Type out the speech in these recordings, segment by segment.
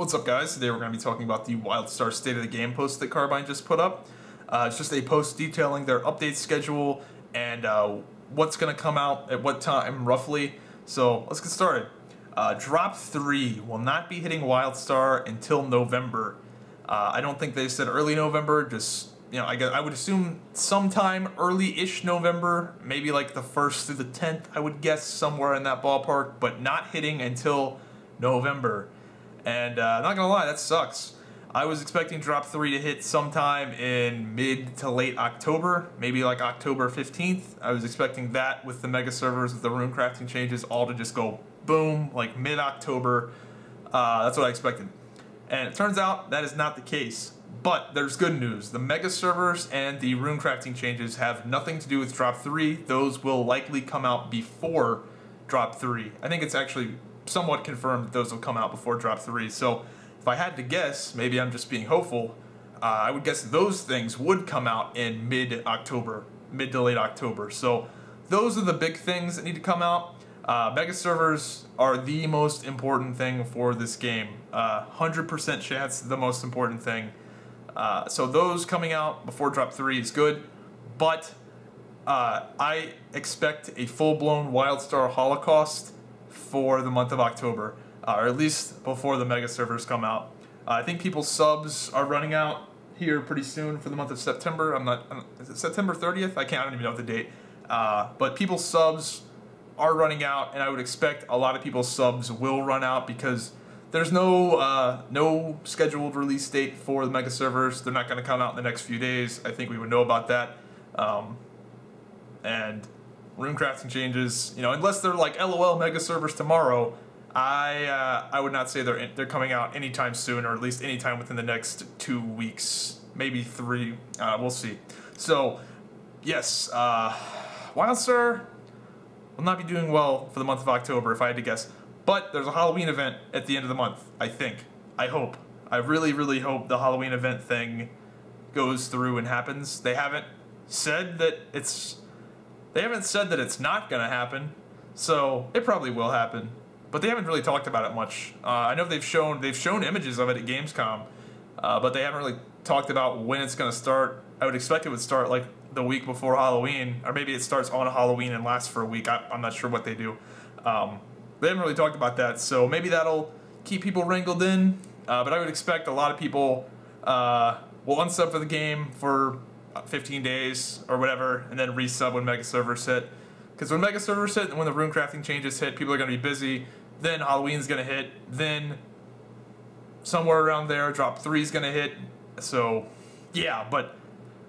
What's up, guys? Today we're going to be talking about the Wildstar State of the Game post that Carbine just put up. It's just a post detailing their update schedule and what's going to come out at what time, roughly. So let's get started. Drop 3 will not be hitting Wildstar until November. I don't think they said early November, just, you know, I would assume sometime early-ish November, maybe like the 1st through the 10th, I would guess somewhere in that ballpark, but not hitting until November. And not gonna lie, that sucks. I was expecting Drop 3 to hit sometime in mid to late October, maybe like October 15th. I was expecting that with the Megaservers, with the runecrafting changes, all to just go boom, like mid-October. That's what I expected. And it turns out that is not the case. But there's good news. The Megaservers and the runecrafting changes have nothing to do with Drop 3. Those will likely come out before Drop 3. I think it's actually somewhat confirmed that those will come out before Drop 3. So if I had to guess, maybe I'm just being hopeful, I would guess those things would come out in mid-October, mid to late October. So those are the big things that need to come out. Megaservers are the most important thing for this game. 100% chance the most important thing. So those coming out before Drop 3 is good, but I expect a full-blown Wildstar Holocaust for the month of October, or at least before the Megaservers come out. I think people's subs are running out here pretty soon for the month of September. Is it September 30th? I don't even know the date. But people's subs are running out, and I would expect a lot of people's subs will run out because there's no scheduled release date for the Megaservers. They're not going to come out in the next few days. I think we would know about that. And runecrafting changes, you know, unless they're like LOL Megaservers tomorrow, I would not say they're coming out anytime soon, or at least anytime within the next 2 weeks, maybe 3. We'll see. So yes, Wildstar will not be doing well for the month of October, if I had to guess. But there's a Halloween event at the end of the month, I think. I hope. I really, really hope the Halloween event thing goes through and happens. They haven't said that it's not going to happen, so it probably will happen. But they haven't really talked about it much. I know they've shown images of it at Gamescom, but they haven't really talked about when it's going to start. I would expect it would start like the week before Halloween, or maybe it starts on Halloween and lasts for a week. I'm not sure what they do. They haven't really talked about that, so maybe that'll keep people wrangled in. But I would expect a lot of people will unsub for the game for 15 days or whatever, and then resub when Megaservers hit. Because when Megaservers hit and when the runecrafting changes hit, people are going to be busy. Then Halloween's going to hit. Then somewhere around there, Drop 3 is going to hit. So yeah, but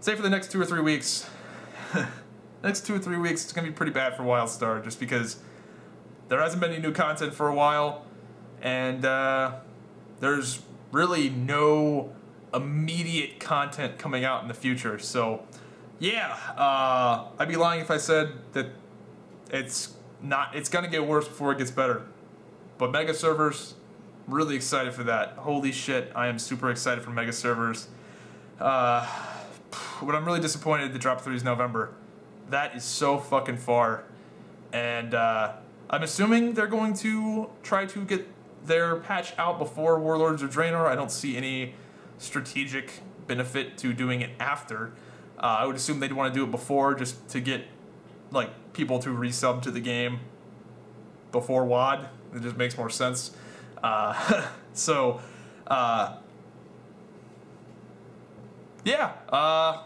say for the next 2 or 3 weeks, next 2 or 3 weeks, it's going to be pretty bad for Wildstar, just because there hasn't been any new content for a while, and there's really no immediate content coming out in the future. So yeah, I'd be lying if I said that it's gonna get worse before it gets better. But Megaservers, really excited for that. Holy shit, I am super excited for Megaservers. But I'm really disappointed that Drop 3 is November. That is so fucking far. And I'm assuming they're going to try to get their patch out before Warlords of Draenor. I don't see any strategic benefit to doing it after. I would assume they'd want to do it before, just to get like people to resub to the game before WoD. It just makes more sense. So yeah,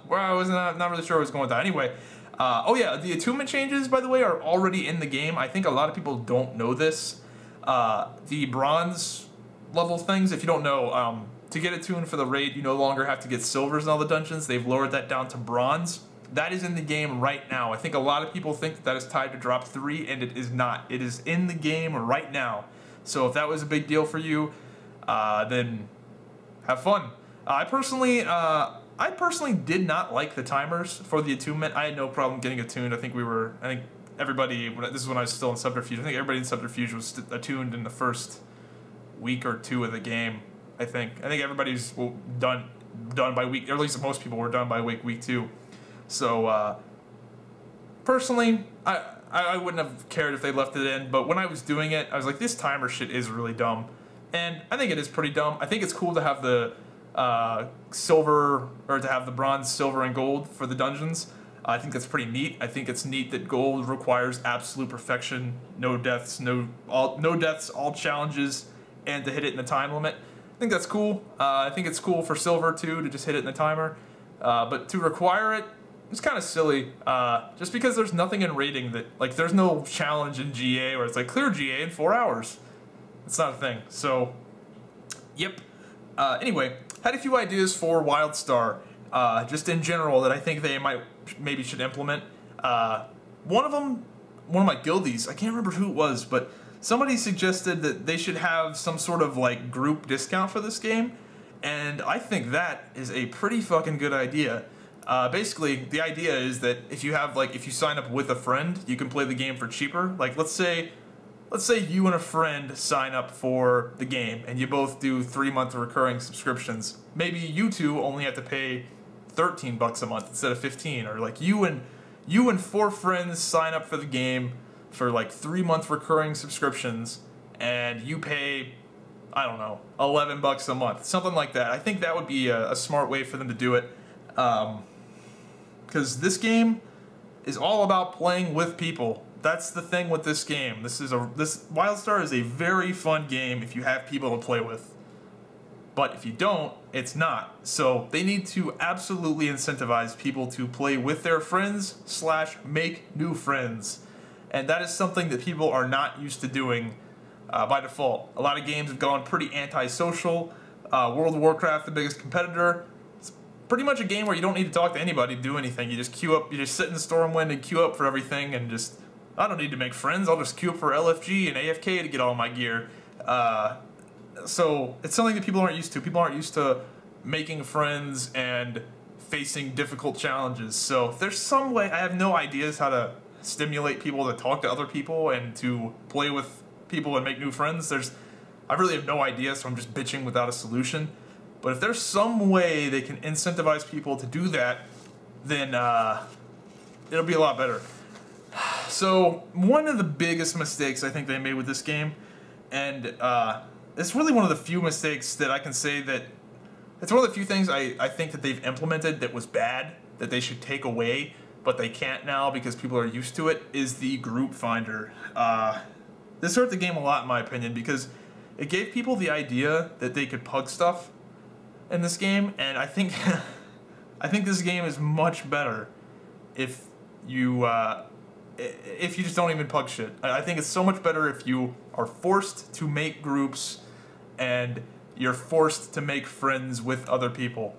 where I was not really sure where I was going with that. Anyway, oh yeah, the attunement changes, by the way, are already in the game. I think a lot of people don't know this. The bronze level things, if you don't know, to get attuned for the raid, you no longer have to get silvers in all the dungeons. They've lowered that down to bronze. That is in the game right now. I think a lot of people think that is tied to Drop 3, and it is not. It is in the game right now. So if that was a big deal for you, then have fun. I personally did not like the timers for the attunement. I had no problem getting attuned. I think everybody, this is when I was still in Subterfuge, I think everybody in Subterfuge was attuned in the first week or 2 of the game. I think everybody's done by week, or at least most people were done by week 2. So personally, I wouldn't have cared if they left it in, but when I was doing it, I was like, this timer shit is really dumb. And I think it is pretty dumb. I think it's cool to have the silver, or to have the bronze, silver, and gold for the dungeons. I think that's pretty neat. I think it's neat that gold requires absolute perfection, no deaths, all challenges, and to hit it in the time limit. I think that's cool. I think it's cool for silver too, to just hit it in the timer. But to require it, it's kind of silly. Just because there's nothing in rating that, like, there's no challenge in GA where it's like clear GA in 4 hours. It's not a thing. So, yep. Anyway, had a few ideas for Wildstar, just in general, that I think they maybe should implement. One of my guildies, I can't remember who it was, but somebody suggested that they should have some sort of like group discount for this game, and I think that is a pretty fucking good idea. Basically, the idea is that if you sign up with a friend, you can play the game for cheaper. Like, let's say you and a friend sign up for the game, and you both do 3-month recurring subscriptions. Maybe you two only have to pay $13 a month instead of 15, or like you and 4 friends sign up for the game for like 3-month recurring subscriptions, and you pay, I don't know, $11 a month, something like that. I think that would be a smart way for them to do it, because this game is all about playing with people. That's the thing with this game. This Wildstar is a very fun game if you have people to play with. But if you don't, it's not. So they need to absolutely incentivize people to play with their friends / make new friends. And that is something that people are not used to doing by default. A lot of games have gone pretty antisocial. World of Warcraft, the biggest competitor, it's pretty much a game where you don't need to talk to anybody to do anything. You just queue up, you just sit in the Stormwind and queue up for everything, and just, I don't need to make friends, I'll just queue up for LFG and AFK to get all my gear. So it's something that people aren't used to. People aren't used to making friends and facing difficult challenges. So if there's some way, I have no ideas how to stimulate people to talk to other people and to play with people and make new friends. I really have no idea, so I'm just bitching without a solution. But if there's some way they can incentivize people to do that, then it'll be a lot better. So one of the biggest mistakes I think they made with this game, and it's really one of the few mistakes that I can say that, it's one of the few things I think that they've implemented that was bad, that they should take away, but they can't now because people are used to it, is the group finder. This hurt the game a lot in my opinion, because it gave people the idea that they could pug stuff in this game, and I think I think this game is much better if you just don't even pug shit. I think it's so much better if you are forced to make groups and you're forced to make friends with other people.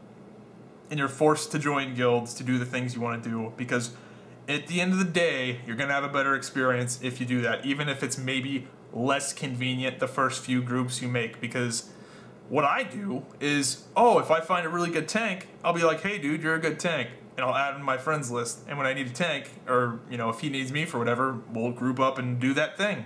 And you're forced to join guilds to do the things you want to do, because at the end of the day, you're going to have a better experience if you do that, even if it's maybe less convenient the first few groups you make. Because what I do is, if I find a really good tank, I'll be like, hey dude, you're a good tank, and I'll add him to my friends list. And when I need a tank, or if he needs me for whatever, we'll group up and do that thing.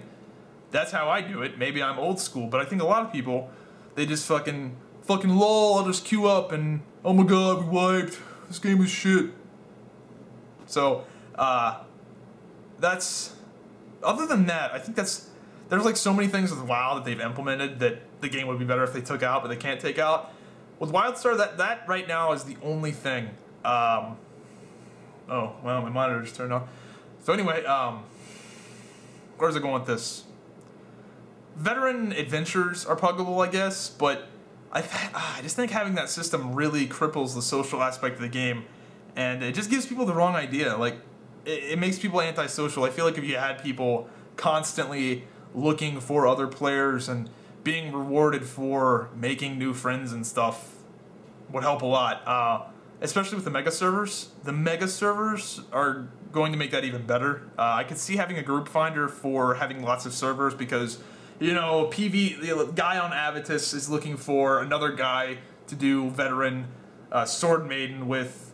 That's how I do it. Maybe I'm old school, but I think a lot of people, they just fucking lol, I'll just queue up and, oh my god, we wiped, this game is shit. So, that's, other than that, I think there's like so many things with WoW that they've implemented that the game would be better if they took out, but they can't take out. With Wildstar, that right now is the only thing. Oh, well, my monitor just turned on. So anyway, where's it going with this? Veteran adventures are puggable, I guess, but I just think having that system really cripples the social aspect of the game, and it just gives people the wrong idea. Like, it makes people antisocial. I feel like if you had people constantly looking for other players and being rewarded for making new friends and stuff would help a lot. Especially with the Megaservers. The Megaservers are going to make that even better. I could see having a group finder for having lots of servers, because the guy on Avitus is looking for another guy to do veteran Sword Maiden with,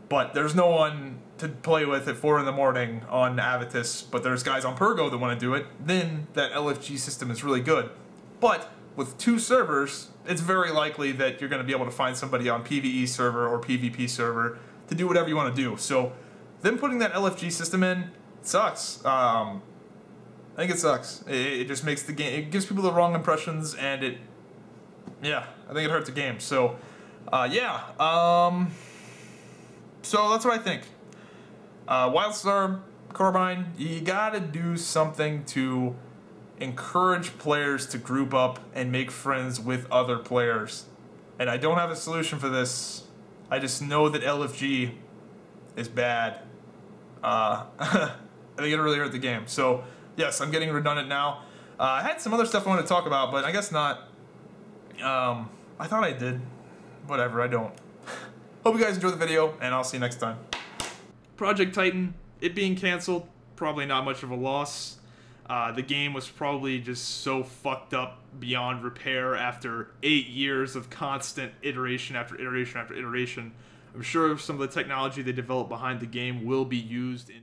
but there's no one to play with at 4 in the morning on Avitus, but there's guys on Pergo that want to do it. Then that LFG system is really good. But with 2 servers, it's very likely that you're going to be able to find somebody on PvE server or PvP server to do whatever you want to do. So them putting that LFG system in sucks. I think it sucks. It just makes the game, it gives people the wrong impressions, and yeah, I think it hurts the game. So, yeah, so that's what I think. Wildstar, Carbine, you gotta do something to encourage players to group up and make friends with other players. And I don't have a solution for this. I just know that LFG is bad. I think it really hurt the game. So, yes, I'm getting redundant now. I had some other stuff I wanted to talk about, but I guess not. I thought I did. Whatever, I don't. Hope you guys enjoyed the video, and I'll see you next time. Project Titan, it being canceled, probably not much of a loss. The game was probably just so fucked up beyond repair after 8 years of constant iteration after iteration after iteration. I'm sure some of the technology they developed behind the game will be used in